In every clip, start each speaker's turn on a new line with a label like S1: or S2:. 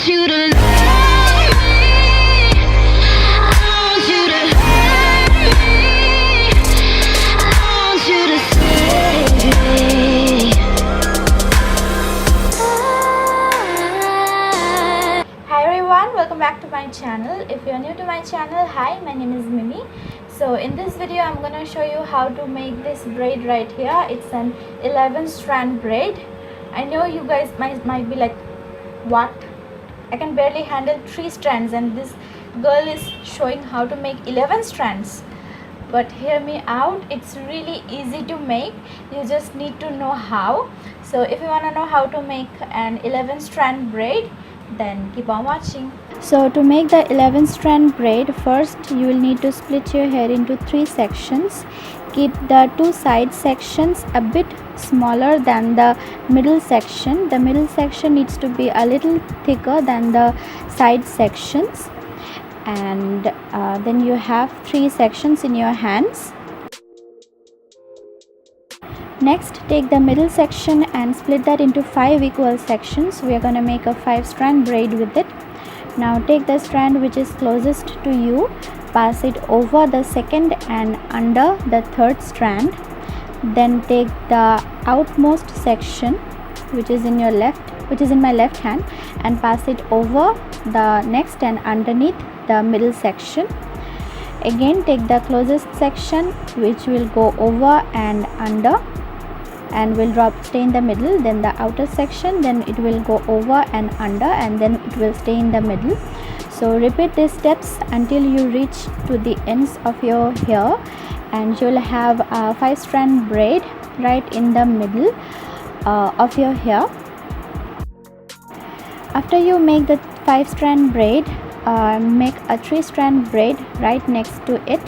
S1: you to love me. I want you to hurt me. I want you to stay.
S2: Hi everyone, welcome back to my channel. If you're new to my channel, hi, my name is Mimi. So in this video I'm gonna show you how to make this braid right here. It's an 11 strand braid. I know you guys might be like, what? I can barely handle 3 strands and this girl is showing how to make 11 strands. But hear me out, it's really easy to make. You just need to know how. So if you want to know how to make an 11 strand braid, then keep on watching. So to make the 11 strand braid, first you will need to split your hair into 3 sections. Keep the 2 side sections a bit smaller than the middle section. The middle section needs to be a little thicker than the side sections. And then you have 3 sections in your hands. Next, take the middle section and split that into 5 equal sections. We are going to make a 5 strand braid with it. Now take the strand which is closest to you, pass it over the second and under the third strand. Then take the outmost section which is in my left hand, and pass it over the next and underneath the middle section. Again, take the closest section which will go over and under and will stay in the middle, then the outer section, then it will go over and under, and then it will stay in the middle. So repeat these steps until you reach to the ends of your hair, and you will have a 5 strand braid right in the middle of your hair. After you make the 5 strand braid, make a 3 strand braid right next to it,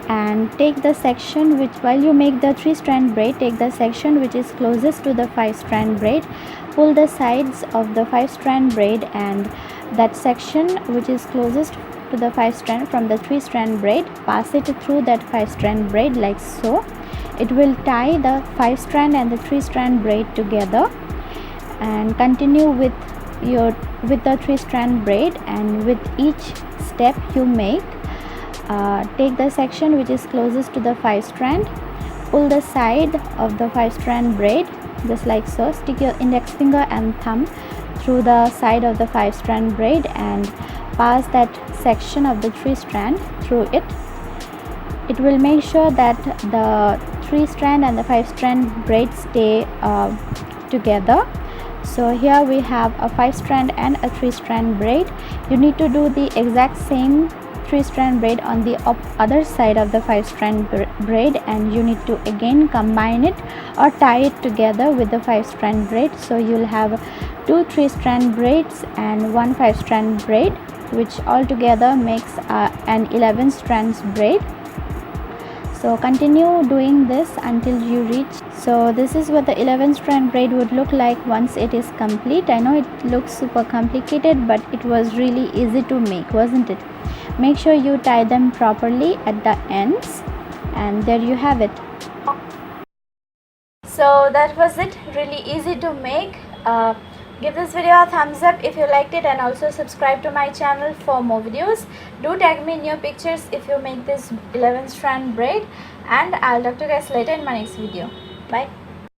S2: and take the section which, while you make the 3 strand braid, take the section which is closest to the 5 strand braid, pull the sides of the 5 strand braid, and that section which is closest to the 5 strand from the 3 strand braid, pass it through that 5 strand braid like so. It will tie the 5 strand and the 3 strand braid together, and continue with the 3 strand braid. And with each step you make, take the section which is closest to the 5 strand, pull the side of the 5 strand braid just like so, stick your index finger and thumb through the side of the 5 strand braid and pass that section of the 3 strand through it. It will make sure that the 3 strand and the 5 strand braid stay together. So here we have a 5 strand and a 3 strand braid. You need to do the exact same 3 strand braid on the other side of the 5 strand braid, and you need to again combine it or tie it together with the 5 strand braid. So you'll have 2 3 strand braids and 1 5 strand braid, which altogether makes an 11 strands braid. So continue doing this until you reach. So this is what the 11 strand braid would look like once it is complete. I know it looks super complicated, but it was really easy to make, wasn't it? Make sure you tie them properly at the ends, and there you have it. So that was it, really easy to make. Give this video a thumbs up if you liked it, and also subscribe to my channel for more videos. Do tag me in your pictures if you make this 11 strand braid, and I'll talk to you guys later in my next video. Bye.